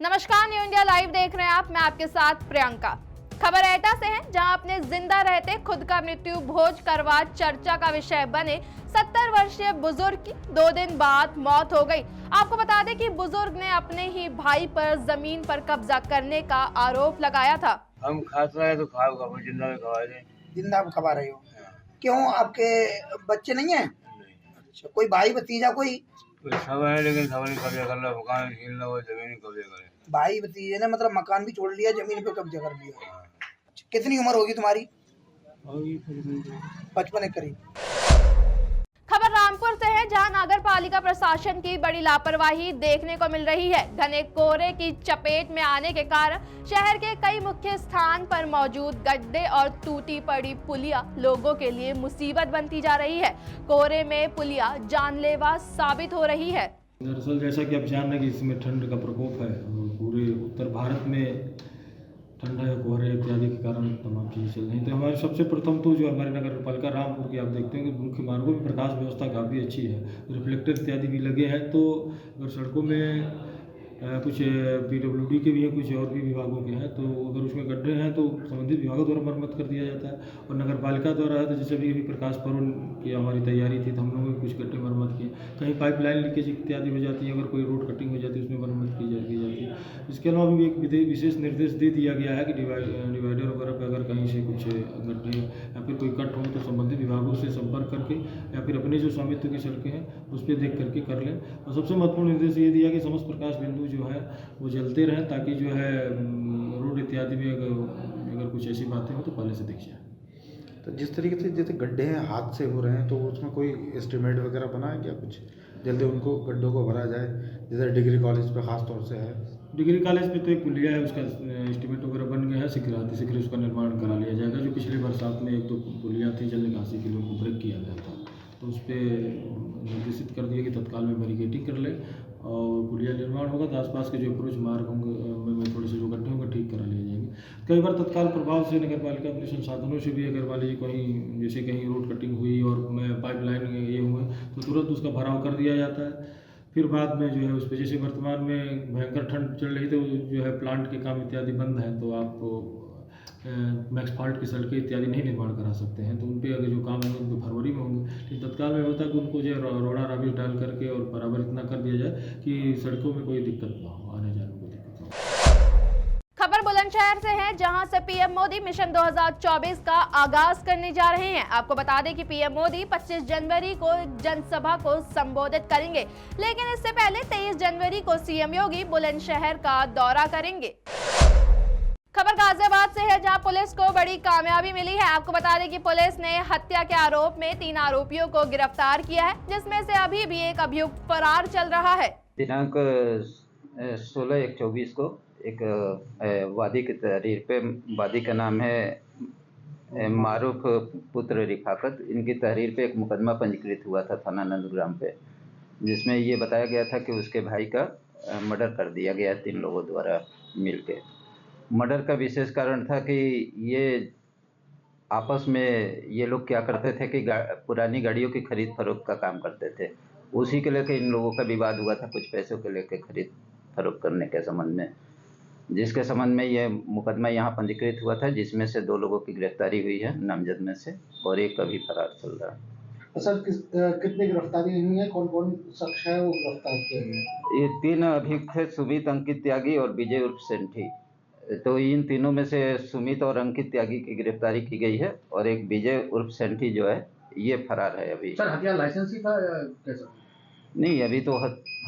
नमस्कार, new India live देख रहे हैं आप। मैं आपके साथ प्रियंका। खबर एटा से है, जहां अपने जिंदा रहते खुद का मृत्यु भोज करवा चर्चा का विषय बने 70 वर्षीय बुजुर्ग की 2 दिन बाद मौत हो गई। आपको बता दें कि बुजुर्ग ने अपने ही भाई पर जमीन पर कब्जा करने का आरोप लगाया था। हम खाते हैं तो खाओ, जिंदा में खवा दें। जिंदा आप खवा रहे हो? क्यों, आपके बच्चे नहीं है? अच्छा, कोई भाई भतीजा कोई? सब है लेकिन खबर नहीं, कब्जा कर लो, मकान छीन लो, जमीन कब्जा करे। भाई भतीजे ने मतलब मकान भी छोड़ लिया, जमीन पे कब्जा कर लिया। अच्छा, कितनी उम्र होगी तुम्हारी? 55 के करीब। खबर रामपुर से है, जहां नगर पालिका प्रशासन की बड़ी लापरवाही देखने को मिल रही है। घने कोहरे की चपेट में आने के कारण शहर के कई मुख्य स्थान पर मौजूद गड्ढे और टूटी पड़ी पुलिया लोगों के लिए मुसीबत बनती जा रही है। कोहरे में पुलिया जानलेवा साबित हो रही है। दरअसल जैसा कि आप जान रहे हैं कि इसमें ठंड का प्रकोप है और पूरे उत्तर भारत में ठंड है, कोहरे इत्यादि के कारण तमाम चीज़ें चल रही हैं। तो हमारे सबसे प्रथम तो जो हमारे नगर पालिका रामपुर की आप देखते हैं कि मुख्य मार्गों में प्रकाश व्यवस्था काफ़ी अच्छी है, रिफ्लेक्टर इत्यादि भी लगे हैं। तो अगर सड़कों में कुछ PWD के भी हैं, कुछ और भी विभागों के हैं, तो अगर उसमें गड्ढे हैं तो संबंधित विभागों द्वारा मरम्मत कर दिया जाता है। और नगर पालिका द्वारा है तो जैसे भी प्रकाश पर्व की हमारी तैयारी थी तो हम लोगों ने कुछ गड्ढे मरम्मत किए। कहीं पाइपलाइन लीकेज इत्यादि हो जाती है, अगर कोई रोड कटिंग हो जाती है उसमें मरम्मत की जाती है। इसके अलावा भी एक विशेष निर्देश दे दिया गया है कि डिवाइडर वगैरह पर अगर कहीं से कुछ गड्ढे या फिर कोई कट हो तो संबंधित विभागों से संपर्क करके या फिर अपने जो स्वामित्व की सड़कें हैं उस पर देख करके कर लें। और सबसे महत्वपूर्ण निर्देश ये दिया कि समस्त प्रकाश बिंदु जो है वो जलते रहें, ताकि जो है रोड इत्यादि में अगर कुछ ऐसी बातें हो तो पहले से दिख जाए। तो जिस तरीके से जैसे गड्ढे हैं हाथ से हो रहे हैं, तो उसमें कोई एस्टिमेट वगैरह बना है क्या? कुछ जल्दी उनको गड्ढों को भरा जाए, जैसे डिग्री कॉलेज पे खास तौर से है। डिग्री कॉलेज पे तो एक पुलिया है, उसका एस्टिमेट वगैरह बन गया है। शीघ्र उसका निर्माण करा लिया जाएगा। जो पिछले बरसात में 1-2 पुलिया थी जल निकासी के लिए, उनको ब्रेक किया गया था, तो उस पर निर्देशित कर दिया कि तत्काल में बैरिकेडिंग कर ले और पुलिया निर्माण होगा तो आसपास के जो अप्रोच मार्ग होंगे में थोड़े से जो गड्ढे होंगे ठीक करा लिए जाएंगे। कई बार तत्काल प्रभाव से नगर पालिका अपने संसाधनों से भी अगर मान लीजिए कहीं जैसे कहीं रोड कटिंग हुई और पाइपलाइन ये हुए तो तुरंत उसका भराव कर दिया जाता है। फिर बाद में जो है उस पर जैसे वर्तमान में भयंकर ठंड चल रही तो जो है प्लांट के काम इत्यादि बंद हैं, तो आप मैक्सफाल्ट की सड़कें इत्यादि नहीं निर्माण करा सकते हैं। तो उन पर अगर जो काम होंगे उनको फरवरी में होंगे, लेकिन तत्काल में होता है कि उनको जो रोड़ा राबिश डाल करके और बराबर इतना कर दिया जाए कि सड़कों में कोई दिक्कत ना हो, आने जाने में कोई दिक्कत ना हो। खबर बुलंदशहर से है, जहां से पीएम मोदी मिशन 2024 का आगाज करने जा रहे हैं। आपको बता दें कि पीएम मोदी 25 जनवरी को जनसभा को संबोधित करेंगे, लेकिन इससे पहले 23 जनवरी को सीएम योगी बुलंदशहर का दौरा करेंगे। खबर गाजियाबाद से है, जहां पुलिस को बड़ी कामयाबी मिली है। आपको बता दें कि पुलिस ने हत्या के आरोप में 3 आरोपियों को गिरफ्तार किया है, जिसमें से अभी भी एक अभियुक्त फरार चल रहा है। दिनांक 16/1/24 को एक वादी की तहरीर पे, वादी का नाम है मारूफ पुत्र रिफाकत, इनकी तहरीर पे एक मुकदमा पंजीकृत हुआ था थाना नंदग्राम पे, जिसमें ये बताया गया था कि उसके भाई का मर्डर कर दिया गया 3 लोगों द्वारा मिलके। मर्डर का विशेष कारण था कि ये आपस में ये लोग क्या करते थे कि पुरानी गाड़ियों की खरीद फरोख्त का काम करते थे। उसी के लेकर इन लोगों का विवाद हुआ था, कुछ पैसों के लेकर खरीद फरोख्त करने के संबंध में, जिसके संबंध में ये मुकदमा यहाँ पंजीकृत हुआ था, जिसमें से 2 लोगों की गिरफ्तारी हुई है नामजद में से, और एक अभी फरार चल रहा है। सर कितनी गिरफ्तारी हुई है, कौन कौन शख्स है वो गिरफ्तार किए गए? ये 3 अभियुक्त थे, सुमित, अंकित त्यागी और विजय उर्फ सेंठी। तो इन तीनों में से सुमित और अंकित त्यागी की गिरफ्तारी की गई है, और एक विजय उर्फ सेंठी जो है ये फरार है अभी। सर हथियार लाइसेंसी था या कैसा? नहीं, अभी तो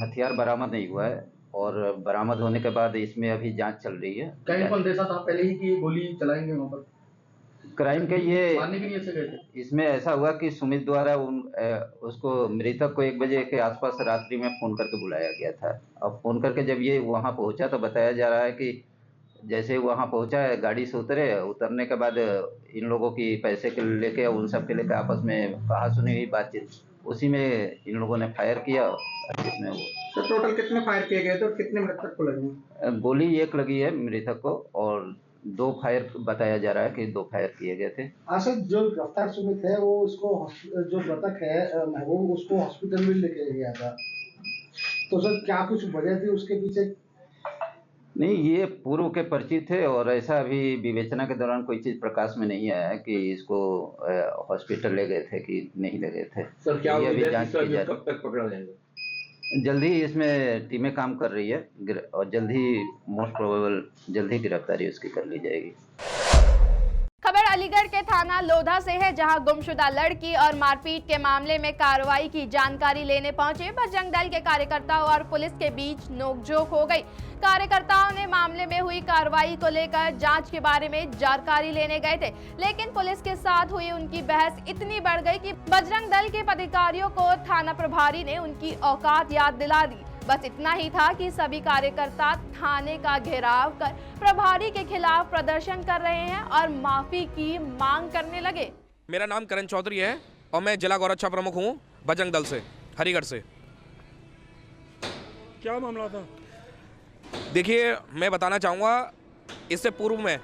हथियार बरामद नहीं हुआ है, और बरामद होने के बाद इसमें अभी जांच चल रही है। कहीं कौन देसा था पहले ही कि गोली चलाएंगे वहाँ पर? क्राइम के ये मारने के लिए से गए थे? इसमें ऐसा हुआ कि सुमित द्वारा उसको मृतक को 1 बजे के आसपास रात्रि में फ़ोन करके बुलाया गया था। अब फ़ोन करके जब ये वहाँ पहुँचा तो बताया जा रहा है कि जैसे वहाँ पहुँचा है, गाड़ी से उतरने के बाद इन लोगों की पैसे के लेके उन सब के लेके आपस में कहा सुनी हुई बातचीत, उसी में इन लोगों ने फायर किया, जिसमें वो। सर टोटल कितने फायर किए गए थे और कितने मृतक को लगे? गोली 1 लगी है मृतक को, और 2 फायर बताया जा रहा है कि 2 फायर किए गए थे। सर जो गिरफ्तार सुमित है वो उसको जो मृतक है महबूब, उसको हॉस्पिटल में लेके गया था, तो सर क्या कुछ वजह थी उसके पीछे? नहीं, ये पूर्व के परिचित थे और ऐसा अभी विवेचना के दौरान कोई चीज़ प्रकाश में नहीं आया है कि इसको हॉस्पिटल ले गए थे कि नहीं ले गए थे। सर क्या ये अभी उम्मीद है जांच इसका की जा कब तक पकड़ा जाएगा? जल्द ही इसमें टीमें काम कर रही है और जल्द ही मोस्ट प्रोबेबल जल्द ही गिरफ्तारी उसकी कर ली जाएगी। खबर अलीगढ़ के थाना लोधा से है, जहां गुमशुदा लड़की और मारपीट के मामले में कार्रवाई की जानकारी लेने पहुंचे बजरंग दल के कार्यकर्ताओं और पुलिस के बीच नोकझोंक हो गई। कार्यकर्ताओं ने मामले में हुई कार्रवाई को लेकर जांच के बारे में जानकारी लेने गए थे, लेकिन पुलिस के साथ हुई उनकी बहस इतनी बढ़ गई कि बजरंग दल के पदाधिकारियों को थाना प्रभारी ने उनकी औकात याद दिला दी। बस इतना ही था कि सभी कार्यकर्ता थाने का घेराव कर प्रभारी के खिलाफ प्रदर्शन कर रहे हैं और माफी की मांग करने लगे। मेरा नाम करण चौधरी है और मैं जिला गौरक्षा प्रमुख हूँ बजरंग दल से, हरिगढ़ से। क्या मामला था? देखिए, मैं बताना चाहूँगा, इससे पूर्व में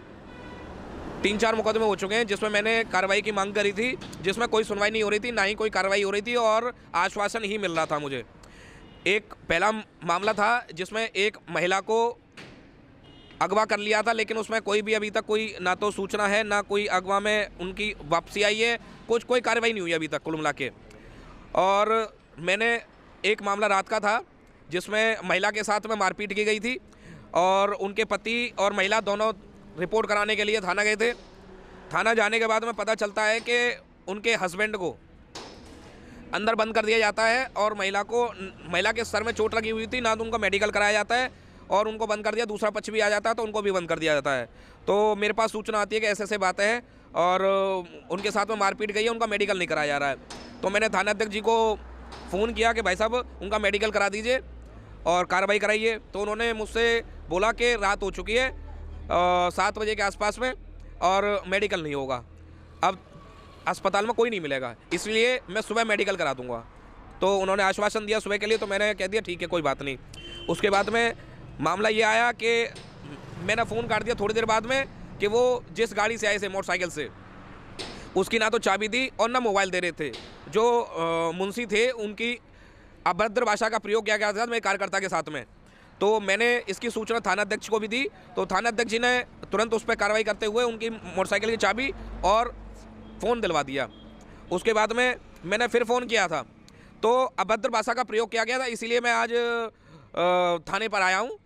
3-4 मुकदमे हो चुके हैं जिसमें मैंने कार्रवाई की मांग करी थी, जिसमें कोई सुनवाई नहीं हो रही थी, ना ही कोई कार्रवाई हो रही थी और आश्वासन ही मिल रहा था मुझे। एक पहला मामला था जिसमें एक महिला को अगवा कर लिया था, लेकिन उसमें कोई भी अभी तक कोई ना तो सूचना है, ना कोई अगवा में उनकी वापसी आई है, कोई कार्रवाई नहीं हुई अभी तक कुल मिला के। और मैंने एक मामला रात का था जिसमें महिला के साथ में मारपीट की गई थी और उनके पति और महिला दोनों रिपोर्ट कराने के लिए थाना गए थे। थाना जाने के बाद में पता चलता है कि उनके हस्बैंड को अंदर बंद कर दिया जाता है और महिला के सर में चोट लगी हुई थी, ना तो उनका मेडिकल कराया जाता है और उनको बंद कर दिया। दूसरा पक्ष भी आ जाता है तो उनको भी बंद कर दिया जाता है। तो मेरे पास सूचना आती है कि ऐसे ऐसे बातें हैं और उनके साथ में मारपीट गई है, उनका मेडिकल नहीं कराया जा रहा है। तो मैंने थाना अध्यक्ष जी को फ़ोन किया कि भाई साहब उनका मेडिकल करा दीजिए और कार्रवाई कराइए। तो उन्होंने मुझसे बोला कि रात हो चुकी है 7 बजे के आसपास में और मेडिकल नहीं होगा, अब अस्पताल में कोई नहीं मिलेगा, इसलिए मैं सुबह मेडिकल करा दूंगा। तो उन्होंने आश्वासन दिया सुबह के लिए, तो मैंने कह दिया ठीक है कोई बात नहीं। उसके बाद में मामला ये आया कि मैंने फ़ोन काट दिया थोड़ी देर बाद में कि वो जिस गाड़ी से आए थे मोटरसाइकिल से, उसकी ना तो चाबी दी और ना मोबाइल दे रहे थे। जो मुंशी थे उनकी अभद्र भाषा का प्रयोग किया गया था मेरे कार्यकर्ता के साथ में। तो मैंने इसकी सूचना थाना अध्यक्ष को भी दी, तो थाना अध्यक्ष जी ने तुरंत उस पर कार्रवाई करते हुए उनकी मोटरसाइकिल की चाबी और फ़ोन दिलवा दिया। उसके बाद में मैंने फिर फ़ोन किया था तो अभद्र भाषा का प्रयोग किया गया था, इसीलिए मैं आज थाने पर आया हूँ।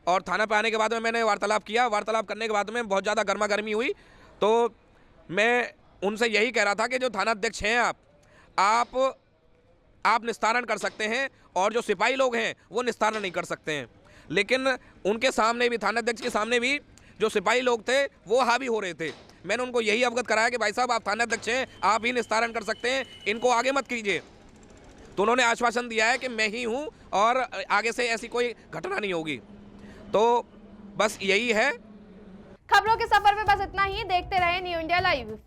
और थाने पर आने के बाद में मैंने वार्तालाप किया। वार्तालाप करने के बाद में बहुत ज़्यादा गर्मा गर्मी हुई। तो मैं उनसे यही कह रहा था कि जो थाना अध्यक्ष हैं आप निस्तारण कर सकते हैं और जो सिपाही लोग हैं वो निस्तारण नहीं कर सकते हैं। लेकिन उनके सामने भी, थाना अध्यक्ष के सामने भी जो सिपाही लोग थे वो हावी हो रहे थे। मैंने उनको यही अवगत कराया कि भाई साहब आप थाना अध्यक्ष हैं, आप ही निस्तारण कर सकते हैं, इनको आगे मत कीजिए। तो उन्होंने आश्वासन दिया है कि मैं ही हूँ और आगे से ऐसी कोई घटना नहीं होगी। तो बस यही है। खबरों के सफर में बस इतना ही। देखते रहे न्यू इंडिया लाइव।